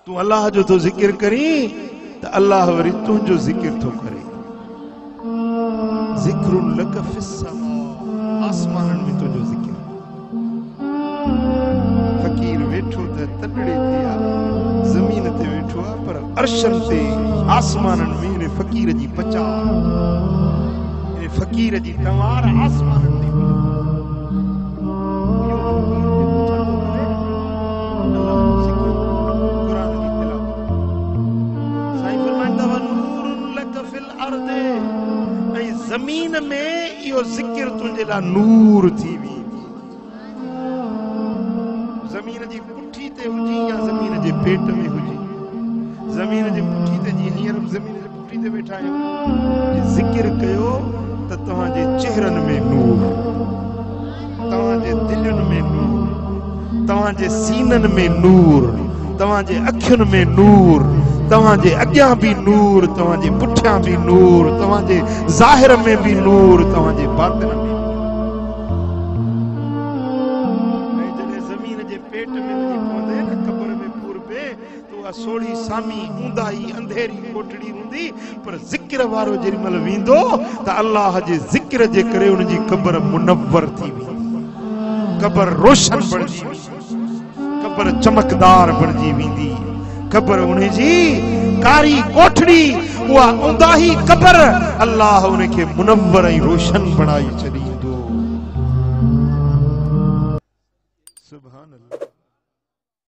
तू अल्लाह जो तो जिक्र करी तो अल्लाह वरी तुझो जिक्र तो करे। जिक्रुन लक फिस समा, आसमानन में तुझो जिक्र। फकीर वेठो ते तड़ड़े ते आ, जमीन ते वेठो आ, पर अर्शन ते आसमानन में ने फकीर जी पचा, ने फकीर जी तवार आसमानन में जमीन में यो जिक्र तुझे ला नूर थी वी। जमीन जी पुठी ते हुजी या जमीन जे पेट में हुजी, जमीन जे पुठी ते जी हींअर जमीन जे पुठी ते वेठा आहियो, जिक्र कयो त तव्हांजे चेहरनि में नूर, तव्हांजे दिलनि में नूर, तव्हांजे सीननि में नूर, तव्हांजे अखियुनि में नूर, तव्हांजे अॻियां भी नूर, तव्हांजे पुठियां भी नूर, तव्हांजे ज़ाहिर में भी नूर, तव्हांजे बातिन में भी। जॾहिं ज़मीन जे पेट में वञी पवंदे न क़ब्र में पूरबे तो उहा सोढ़ी सामी ऊंदाही अंधेरी कोठड़ी हूंदी, पर ज़िक्र वारो जेॾीमहिल वेंदो त अल्लाह जे ज़िक्र जे करे उन जी क़ब्र मुनव्वर थी वेंदी, क़ब्र रोशन बणिजी वेंदी, क़ब्र चमकदार बणिजी वेंदी। क़ब्र उन्हें जी कारी कोठड़ी, उहा ऊंदाही क़ब्र अल्लाह उनके मुनव्वर ऐं रोशन बणाई छॾी।